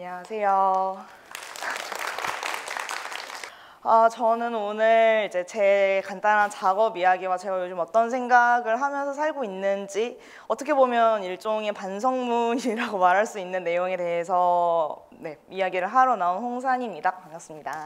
안녕하세요. 저는 오늘 이제 제 간단한 작업 이야기와 제가 요즘 어떤 생각을 하면서 살고 있는지, 어떻게 보면 일종의 반성문이라고 말할 수 있는 내용에 대해서 이야기를 하러 나온 홍산입니다. 반갑습니다.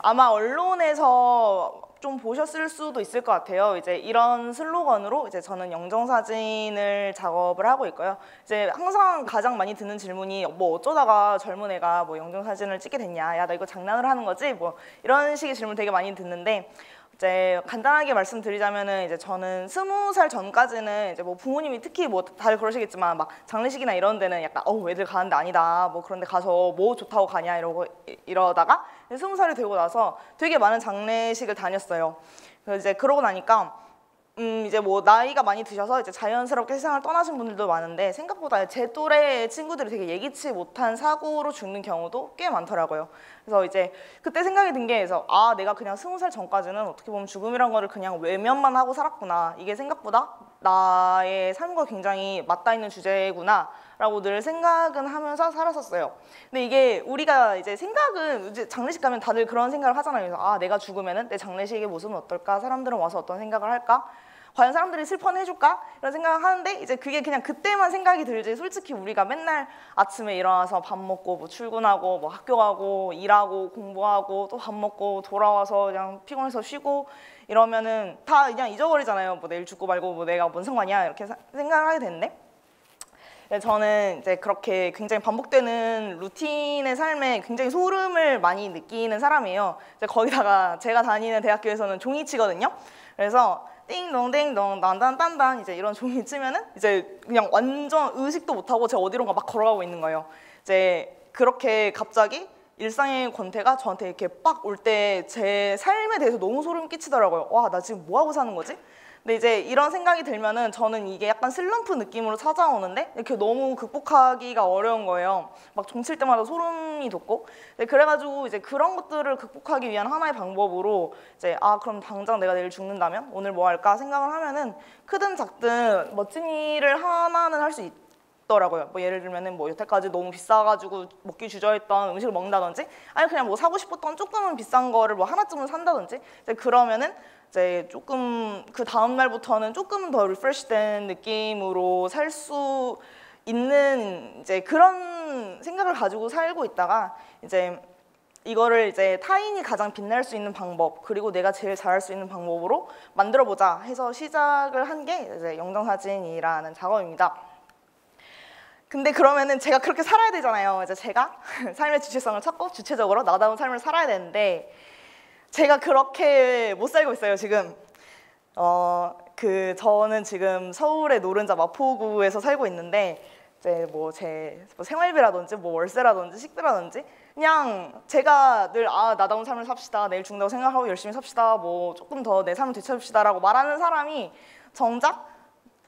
아마 언론에서 좀 보셨을 수도 있을 것 같아요. 이제 이런 슬로건으로 이제 저는 영정사진을 작업을 하고 있고요. 이제 항상 가장 많이 듣는 질문이 뭐 어쩌다가 젊은 애가 뭐 영정사진을 찍게 됐냐, 야 나 이거 장난을 하는 거지, 뭐 이런 식의 질문 되게 많이 듣는데, 이제 간단하게 말씀드리자면은 이제 저는 20살 전까지는 이제 뭐 부모님이 특히 뭐 다들 그러시겠지만 막 장례식이나 이런 데는 약간 애들 가는데 아니다, 뭐 그런 데 가서 뭐 좋다고 가냐 이러다가 20살이 되고 나서 되게 많은 장례식을 다녔어요. 그래서 이제 그러고 나니까 이제 뭐 나이가 많이 드셔서 이제 자연스럽게 세상을 떠나신 분들도 많은데, 생각보다 제 또래 친구들이 되게 예기치 못한 사고로 죽는 경우도 꽤 많더라고요. 그래서 이제 그때 생각이 든 게, 그래서 내가 그냥 20살 전까지는 어떻게 보면 죽음이란 거를 그냥 외면만 하고 살았구나, 이게 생각보다 나의 삶과 굉장히 맞닿아 있는 주제구나 라고 늘 생각은 하면서 살았었어요. 근데 이게 우리가 이제 생각은, 이제 장례식 가면 다들 그런 생각을 하잖아요. 그래서 내가 죽으면은 내 장례식의 모습은 어떨까? 사람들은 와서 어떤 생각을 할까? 과연 사람들이 슬퍼는 해줄까? 이런 생각을 하는데, 이제 그게 그냥 그때만 생각이 들지, 솔직히 우리가 맨날 아침에 일어나서 밥 먹고 뭐 출근하고 뭐 학교 가고 일하고 공부하고 또 밥 먹고 돌아와서 그냥 피곤해서 쉬고 이러면은 다 그냥 잊어버리잖아요. 뭐 내일 죽고 말고 뭐 내가 뭔 상관이야, 이렇게 생각을 하게 되는데, 저는 이제 그렇게 굉장히 반복되는 루틴의 삶에 굉장히 소름을 많이 느끼는 사람이에요. 이제 거기다가 제가 다니는 대학교에서는 종이치거든요. 그래서 띵동띵동 딴딴딴딴 이제 이런 종이 치면은 이제 그냥 완전 의식도 못하고 제가 어디론가 막 걸어가고 있는 거예요. 이제 그렇게 갑자기 일상의 권태가 저한테 이렇게 빡 올 때 제 삶에 대해서 너무 소름 끼치더라고요. 와, 나 지금 뭐 하고 사는 거지? 근데 이제 이런 생각이 들면은 저는 이게 약간 슬럼프 느낌으로 찾아오는데 이렇게 너무 극복하기가 어려운 거예요. 막 종칠 때마다 소름이 돋고. 그래가지고 이제 그런 것들을 극복하기 위한 하나의 방법으로 이제 그럼 당장 내가 내일 죽는다면 오늘 뭐 할까 생각을 하면은 크든 작든 멋진 일을 하나는 할 수 있더라고요. 뭐 예를 들면은 뭐 여태까지 너무 비싸가지고 먹기 주저했던 음식을 먹는다든지, 아니 그냥 뭐 사고 싶었던 조금은 비싼 거를 뭐 하나쯤은 산다든지, 이제 그러면은 이제 조금 그 다음 날부터는 조금 더 리프레시된 느낌으로 살 수 있는 이제 그런 생각을 가지고 살고 있다가, 이제 이거를 이제 타인이 가장 빛날 수 있는 방법, 그리고 내가 제일 잘할 수 있는 방법으로 만들어보자 해서 시작을 한 게 이제 영정사진이라는 작업입니다. 근데 그러면은 제가 그렇게 살아야 되잖아요. 이제 제가 삶의 주체성을 찾고 주체적으로 나다운 삶을 살아야 되는데, 제가 그렇게 못 살고 있어요, 지금. 저는 지금 서울의 노른자 마포구에서 살고 있는데, 이제 뭐 제 생활비라든지 뭐 월세라든지 식비라든지 그냥 제가 늘 나다운 삶을 삽시다, 내일 죽는다고 생각하고 열심히 삽시다, 뭐 조금 더 내 삶을 되찾읍시다라고 말하는 사람이 정작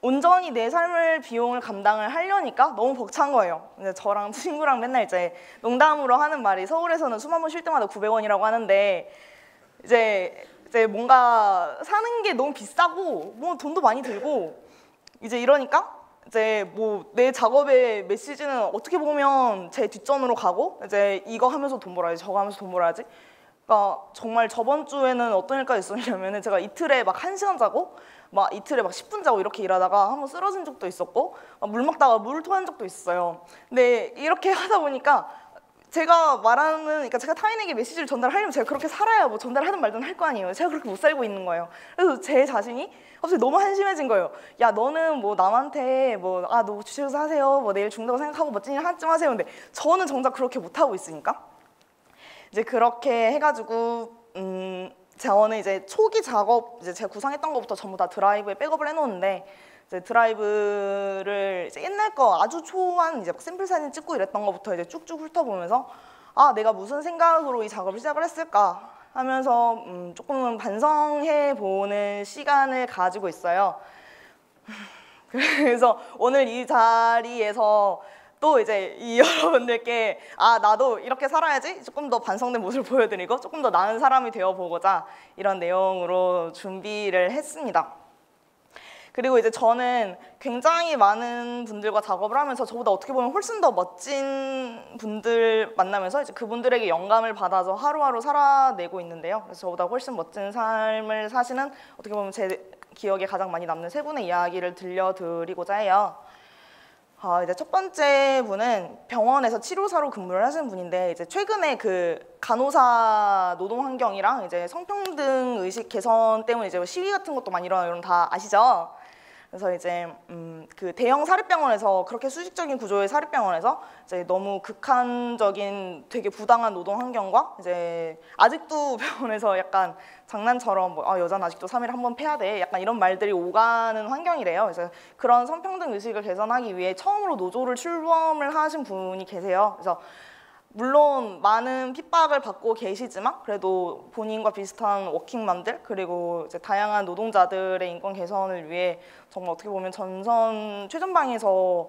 온전히 내 삶을 비용을 감당을 하려니까 너무 벅찬 거예요. 이제 저랑 친구랑 맨날 이제 농담으로 하는 말이, 서울에서는 숨 한 번 쉴 때마다 900원이라고 하는데, 이제 뭔가 사는 게 너무 비싸고 뭐 돈도 많이 들고 이제 이러니까 이제 뭐 내 작업의 메시지는 어떻게 보면 제 뒷전으로 가고, 이제 이거 하면서 돈 벌어야지, 저거 하면서 돈 벌어야지. 그러니까 정말 저번 주에는 어떤 일까지 있었냐면은, 제가 이틀에 막 1시간 자고 막 이틀에 막 10분 자고 이렇게 일하다가 한번 쓰러진 적도 있었고, 물 먹다가 물 토한 적도 있어요. 근데 이렇게 하다 보니까 제가 말하는, 그러니까 제가 타인에게 메시지를 전달하려면 제가 그렇게 살아야 뭐 전달하든 말든 할 거 아니에요. 제가 그렇게 못 살고 있는 거예요. 그래서 제 자신이 갑자기 너무 한심해진 거예요. 야, 너는 뭐 남한테 뭐 너 주식에서 하세요, 뭐 내일 죽는다고 생각하고 멋진 일 하나쯤 하세요. 근데 저는 정작 그렇게 못 하고 있으니까 이제 그렇게 해가지고 저는 이제 초기 작업, 이제 제가 구상했던 것부터 전부 다 드라이브에 백업을 해놓는데, 이제 드라이브를 이제 옛날 거 아주 초안 이제 샘플 사진 찍고 이랬던 것부터 이제 쭉쭉 훑어보면서 내가 무슨 생각으로 이 작업을 시작을 했을까 하면서 조금은 반성해보는 시간을 가지고 있어요. 그래서 오늘 이 자리에서 또 이제 이 여러분들께 나도 이렇게 살아야지, 조금 더 반성된 모습을 보여드리고 조금 더 나은 사람이 되어보고자 이런 내용으로 준비를 했습니다. 그리고 이제 저는 굉장히 많은 분들과 작업을 하면서 저보다 어떻게 보면 훨씬 더 멋진 분들 만나면서 이제 그분들에게 영감을 받아서 하루하루 살아내고 있는데요. 그래서 저보다 훨씬 멋진 삶을 사시는 어떻게 보면 제 기억에 가장 많이 남는 세 분의 이야기를 들려드리고자 해요. 이제 첫 번째 분은 병원에서 치료사로 근무를 하시는 분인데 이제 최근에 그 간호사 노동 환경이랑 이제 성평등 의식 개선 때문에 이제 시위 같은 것도 많이 일어나요. 여러분 다 아시죠? 그래서 이제 그 대형 사립병원에서 그렇게 수직적인 구조의 사립병원에서 이제 너무 극한적인 되게 부당한 노동 환경과 이제 아직도 병원에서 약간 장난처럼 뭐 여자는 아직도 3일에 한 번 패야 돼 약간 이런 말들이 오가는 환경이래요. 그래서 그런 성평등 의식을 개선하기 위해 처음으로 노조를 출범을 하신 분이 계세요. 그래서 물론 많은 핍박을 받고 계시지만 그래도 본인과 비슷한 워킹맘들 그리고 이제 다양한 노동자들의 인권 개선을 위해 정말 어떻게 보면 전선 최전방에서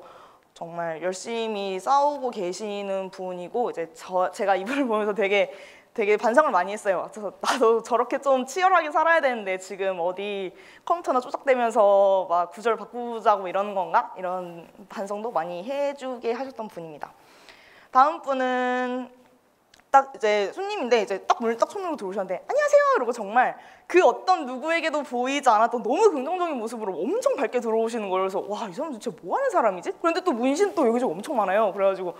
정말 열심히 싸우고 계시는 분이고 이제 제가 이분을 보면서 되게 반성을 많이 했어요. 나도 저렇게 좀 치열하게 살아야 되는데 지금 어디 컴퓨터나 쪼작대면서 막 구절 바꾸자고 이러는 건가? 이런 반성도 많이 해주게 하셨던 분입니다. 다음 분은 딱 이제 손님인데 이제 딱 문을 딱 손으로 들어오셨는데 안녕하세요 이러고 정말 그 어떤 누구에게도 보이지 않았던 너무 긍정적인 모습으로 엄청 밝게 들어오시는 거예요. 그래서 와, 이 사람 도대체 뭐 하는 사람이지? 그런데 또 문신 또 여기저기 엄청 많아요. 그래가지고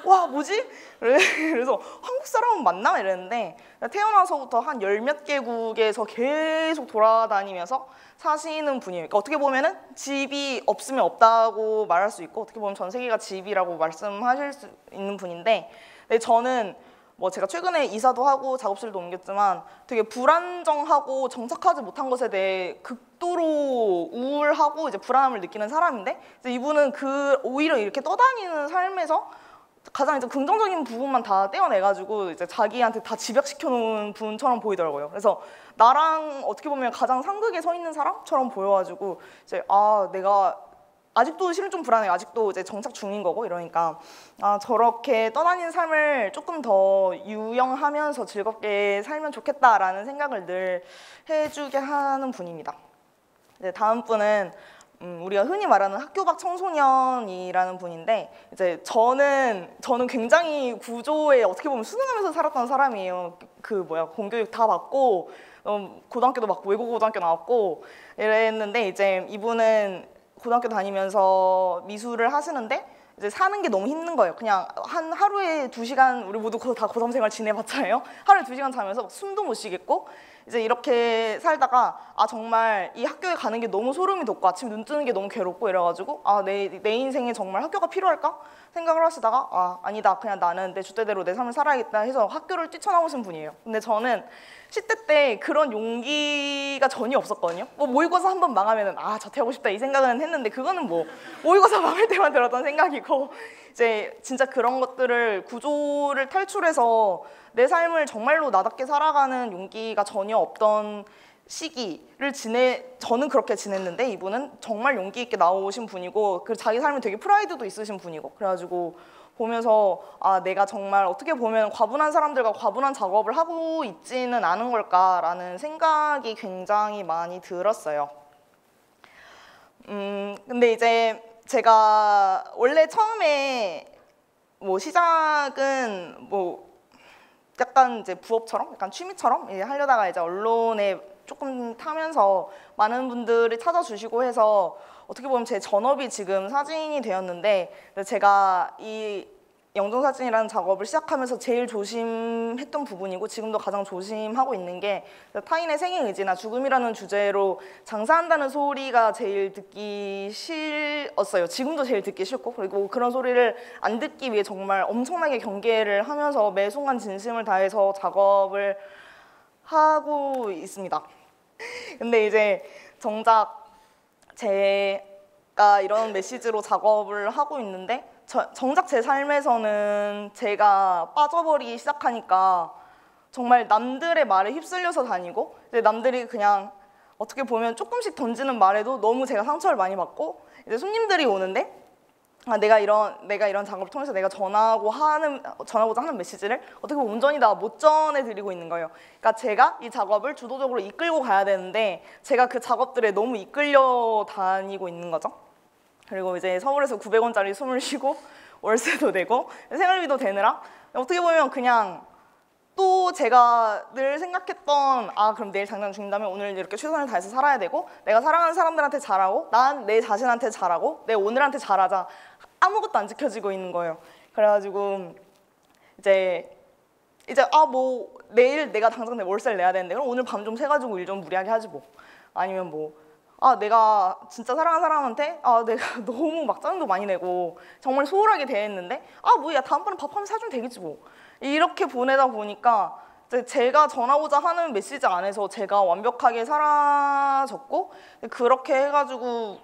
와, 뭐지? 그래서 한국 사람은 맞나? 이랬는데 태어나서부터 한 열 몇 개국에서 계속 돌아다니면서 사시는 분이에요. 그러니까 어떻게 보면은 집이 없으면 없다고 말할 수 있고 어떻게 보면 전 세계가 집이라고 말씀하실 수 있는 분인데 저는 뭐 제가 최근에 이사도 하고 작업실도 옮겼지만 되게 불안정하고 정착하지 못한 것에 대해 극도로 우울하고 이제 불안함을 느끼는 사람인데 이제 이분은 오히려 이렇게 떠다니는 삶에서 가장 이제 긍정적인 부분만 다 떼어내가지고 이제 자기한테 다 집약시켜 놓은 분처럼 보이더라고요. 그래서 나랑 어떻게 보면 가장 상극에 서 있는 사람처럼 보여가지고 이제 내가 아직도 실은 좀 불안해요. 아직도 이제 정착 중인 거고 이러니까 저렇게 떠다니는 삶을 조금 더 유영하면서 즐겁게 살면 좋겠다라는 생각을 늘 해주게 하는 분입니다. 이제 다음 분은 우리가 흔히 말하는 학교 밖 청소년이라는 분인데 이제 저는 굉장히 구조에 어떻게 보면 순응하면서 살았던 사람이에요. 공교육 다 받고 고등학교도 받고 외국 고등학교 나왔고 이랬는데 이제 이분은 고등학교 다니면서 미술을 하시는데 이제 사는 게 너무 힘든 거예요. 그냥 한 하루에 2시간 우리 모두 다 고3 생활 지내봤잖아요. 하루에 2시간 자면서 숨도 못 쉬겠고 이제 이렇게 살다가 정말 이 학교에 가는 게 너무 소름이 돋고 아침 눈 뜨는 게 너무 괴롭고 이래가지고 내 인생에 정말 학교가 필요할까? 생각을 하시다가 아니다, 그냥 나는 내 줏대대로 내 삶을 살아야겠다 해서 학교를 뛰쳐나오신 분이에요. 근데 저는 10대 때 그런 용기가 전혀 없었거든요. 모의고사 한 번 망하면은 자퇴하고 싶다 이 생각은 했는데 그거는 모의고사 망할 때만 들었던 생각이고 이제 진짜 그런 것들을 구조를 탈출해서 내 삶을 정말로 나답게 살아가는 용기가 전혀 없던 시기를 저는 그렇게 지냈는데 이분은 정말 용기 있게 나오신 분이고 자기 삶에 되게 프라이드도 있으신 분이고 그래가지고 보면서 내가 정말 어떻게 보면 과분한 사람들과 과분한 작업을 하고 있지는 않은 걸까라는 생각이 굉장히 많이 들었어요. 근데 이제 제가 원래 처음에 시작은 약간 이제 부업처럼 약간 취미처럼 하려다가 이제 언론에 조금 타면서 많은 분들이 찾아주시고 해서 어떻게 보면 제 전업이 지금 사진이 되었는데 제가 이 영정사진이라는 작업을 시작하면서 제일 조심했던 부분이고 지금도 가장 조심하고 있는 게 타인의 생의 의지나 죽음이라는 주제로 장사한다는 소리가 제일 듣기 싫었어요. 지금도 제일 듣기 싫고 그리고 그런 소리를 안 듣기 위해 정말 엄청나게 경계를 하면서 매 순간 진심을 다해서 작업을 하고 있습니다. 근데 이제 정작 제가 이런 메시지로 작업을 하고 있는데 정작 제 삶에서는 제가 빠져버리기 시작하니까 정말 남들의 말에 휩쓸려서 다니고 이제 남들이 그냥 어떻게 보면 조금씩 던지는 말에도 너무 제가 상처를 많이 받고 이제 손님들이 오는데 내가 이런 작업을 통해서 내가 전하고자 하는 메시지를 어떻게 보면 온전히 다 못 전해드리고 있는 거예요. 그러니까 제가 이 작업을 주도적으로 이끌고 가야 되는데 제가 그 작업들에 너무 이끌려 다니고 있는 거죠. 그리고 이제 서울에서 900원짜리 숨을 쉬고 월세도 내고 생활비도 되느라 어떻게 보면 그냥 또 제가 늘 생각했던 그럼 내일 당장 죽는다면 오늘 이렇게 최선을 다해서 살아야 되고 내가 사랑하는 사람들한테 잘하고 난 내 자신한테 잘하고 내 오늘한테 잘하자 아무것도 안 지켜지고 있는 거예요. 그래가지고 이제 뭐 내일 내가 당장 내 월세를 내야 되는데 그럼 오늘 밤 좀 새가지고 일 좀 무리하게 하지 뭐. 아니면 뭐 내가 진짜 사랑하는 사람한테 내가 너무 막 짜증도 많이 내고 정말 소홀하게 대했는데 뭐야 다음번에 밥 한번 사주면 되겠지 뭐. 이렇게 보내다 보니까 제가 전하고자 하는 메시지 안에서 제가 완벽하게 사라졌고 그렇게 해가지고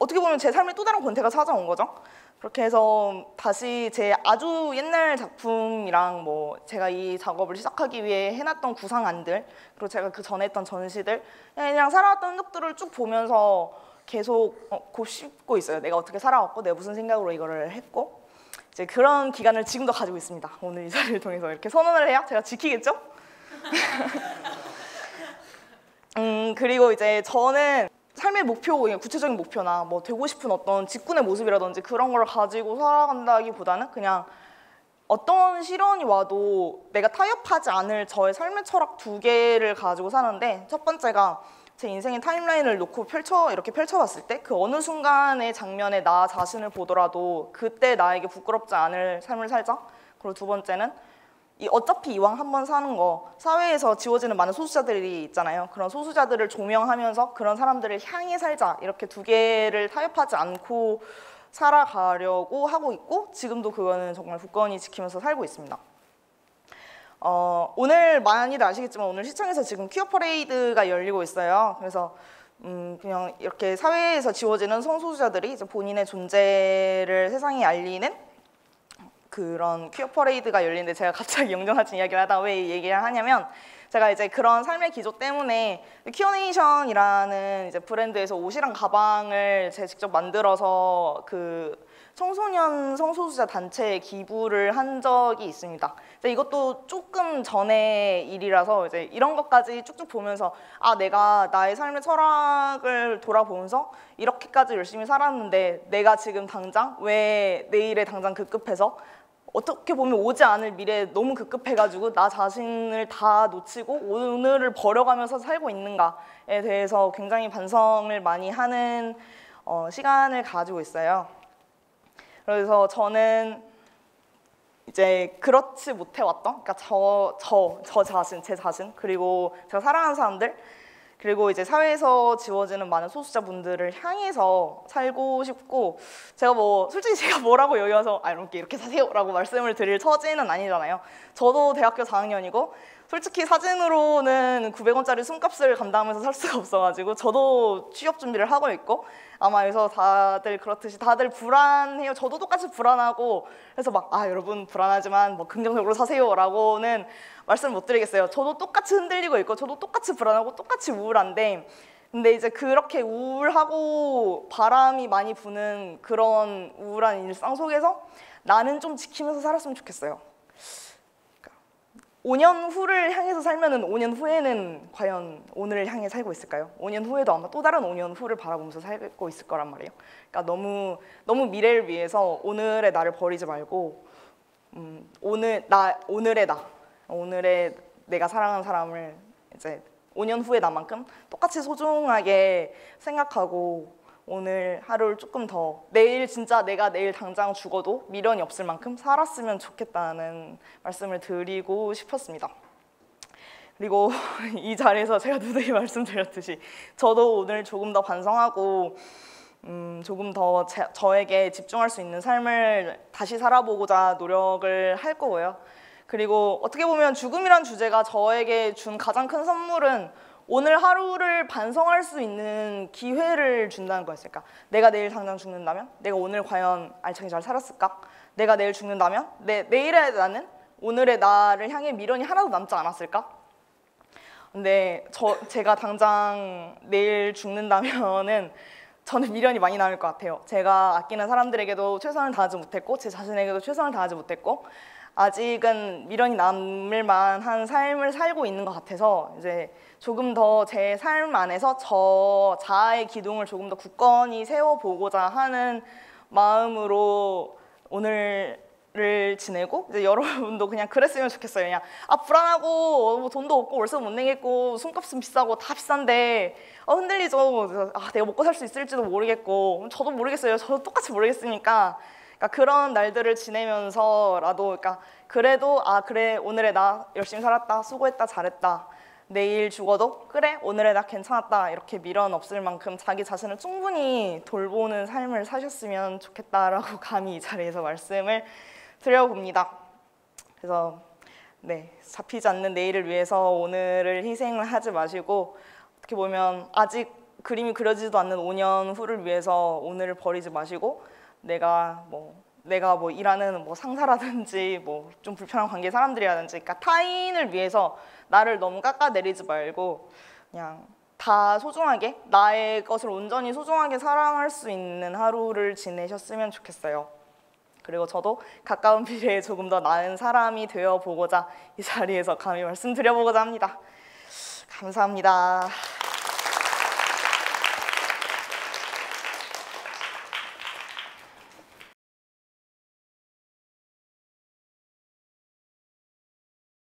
어떻게 보면 제 삶에 또 다른 권태가 찾아온 거죠. 그렇게 해서 다시 제 아주 옛날 작품이랑 뭐 제가 이 작업을 시작하기 위해 해놨던 구상안들 그리고 제가 그 전에 했던 전시들 그냥 살아왔던 흔적들을 쭉 보면서 계속 곱씹고 있어요. 내가 어떻게 살아왔고 내가 무슨 생각으로 이거를 했고 이제 그런 기간을 지금도 가지고 있습니다. 오늘 이 자리를 통해서 이렇게 선언을 해야 제가 지키겠죠? 그리고 이제 저는 삶의 목표, 구체적인 목표나 뭐 되고 싶은 어떤 직군의 모습이라든지 그런 걸 가지고 살아간다기보다는 그냥 어떤 시련이 와도 내가 타협하지 않을 저의 삶의 철학 2개를 가지고 사는데 첫 번째가 제 인생의 타임라인을 놓고 이렇게 펼쳐봤을 때 그 어느 순간의 장면에 나 자신을 보더라도 그때 나에게 부끄럽지 않을 삶을 살자. 그리고 두 번째는 어차피 이왕 한번 사는 거 사회에서 지워지는 많은 소수자들이 있잖아요. 그런 소수자들을 조명하면서 그런 사람들을 향해 살자. 이렇게 2개를 타협하지 않고 살아가려고 하고 있고 지금도 그거는 정말 굳건히 지키면서 살고 있습니다. 오늘 많이들 아시겠지만 오늘 시청에서 지금 퀴어 퍼레이드가 열리고 있어요. 그래서 그냥 이렇게 사회에서 지워지는 성소수자들이 이제 본인의 존재를 세상에 알리는 그런 퀴어 퍼레이드가 열리는데 제가 갑자기 영정사진 이야기를 하다가 왜 이 얘기를 하냐면 제가 이제 그런 삶의 기조 때문에 퀴어네이션이라는 이제 브랜드에서 옷이랑 가방을 제가 직접 만들어서 그 청소년 성소수자 단체에 기부를 한 적이 있습니다. 이것도 조금 전의 일이라서 이제 이런 것까지 쭉쭉 보면서 내가 나의 삶의 철학을 돌아보면서 이렇게까지 열심히 살았는데 내가 지금 당장 왜 내일에 당장 급급해서 어떻게 보면 오지 않을 미래에 너무 급급해가지고 나 자신을 다 놓치고 오늘을 버려가면서 살고 있는가에 대해서 굉장히 반성을 많이 하는 시간을 가지고 있어요. 그래서 저는 이제 그렇지 못해왔던, 그러니까 제 자신, 그리고 제가 사랑하는 사람들, 그리고 이제 사회에서 지워지는 많은 소수자분들을 향해서 살고 싶고 제가 뭐 솔직히 제가 뭐라고 여기 와서 이렇게 사세요라고 말씀을 드릴 처지는 아니잖아요. 저도 대학교 4학년이고 솔직히 사진으로는 900원짜리 숨값을 감당하면서 살 수가 없어가지고 저도 취업 준비를 하고 있고 아마 여기서 다들 그렇듯이 다들 불안해요. 저도 똑같이 불안하고 그래서 막 여러분 불안하지만 뭐 긍정적으로 사세요라고는 말씀 못 드리겠어요. 저도 똑같이 흔들리고 있고 저도 똑같이 불안하고 똑같이 우울한데 근데 이제 그렇게 우울하고 바람이 많이 부는 그런 우울한 일상 속에서 나는 좀 지키면서 살았으면 좋겠어요. 5년 후를 향해서 살면은 5년 후에는 과연 오늘을 향해 살고 있을까요? 5년 후에도 아마 또 다른 5년 후를 바라보면서 살고 있을 거란 말이에요. 그러니까 너무 미래를 위해서 오늘의 나를 버리지 말고 오늘의 내가 사랑하는 사람을 이제 5년 후의 나만큼 똑같이 소중하게 생각하고 오늘 하루를 조금 더 내일 진짜 내가 내일 당장 죽어도 미련이 없을 만큼 살았으면 좋겠다는 말씀을 드리고 싶었습니다. 그리고 이 자리에서 제가 누누이 말씀드렸듯이 저도 오늘 조금 더 반성하고 조금 더 저에게 집중할 수 있는 삶을 다시 살아보고자 노력을 할 거고요. 그리고 어떻게 보면 죽음이란 주제가 저에게 준 가장 큰 선물은 오늘 하루를 반성할 수 있는 기회를 준다는 거였을까? 내가 내일 당장 죽는다면? 내가 오늘 과연 알차게 잘 살았을까? 내가 내일 죽는다면? 내일의 나는 오늘의 나를 향해 미련이 하나도 남지 않았을까? 근데 제가 당장 내일 죽는다면은 저는 미련이 많이 남을 것 같아요. 제가 아끼는 사람들에게도 최선을 다하지 못했고 제 자신에게도 최선을 다하지 못했고 아직은 미련이 남을 만한 삶을 살고 있는 것 같아서 이제 조금 더 제 삶 안에서 저 자아의 기둥을 조금 더 굳건히 세워보고자 하는 마음으로 오늘을 지내고 이제 여러분도 그냥 그랬으면 좋겠어요. 그냥 불안하고 뭐 돈도 없고 월세 못 내겠고 숨값은 비싸고 다 비싼데 흔들리죠. 내가 먹고 살 수 있을지도 모르겠고 저도 모르겠어요. 저도 똑같이 모르겠으니까 그러니까 그런 날들을 지내면서라도 그러니까 그래도 그래 오늘의 나 열심히 살았다 수고했다 잘했다 내일 죽어도 그래 오늘의 나 괜찮았다 이렇게 미련 없을 만큼 자기 자신을 충분히 돌보는 삶을 사셨으면 좋겠다라고 감히 이 자리에서 말씀을 드려봅니다. 그래서 네, 잡히지 않는 내일을 위해서 오늘을 희생을 하지 마시고 어떻게 보면 아직 그림이 그려지지도 않는 5년 후를 위해서 오늘을 버리지 마시고 내가 뭐 일하는 뭐 상사라든지 뭐 좀 불편한 관계 사람들이라든지 그러니까 타인을 위해서 나를 너무 깎아내리지 말고 그냥 다 소중하게 나의 것을 온전히 소중하게 사랑할 수 있는 하루를 지내셨으면 좋겠어요. 그리고 저도 가까운 미래에 조금 더 나은 사람이 되어보고자 이 자리에서 감히 말씀드려보고자 합니다. 감사합니다.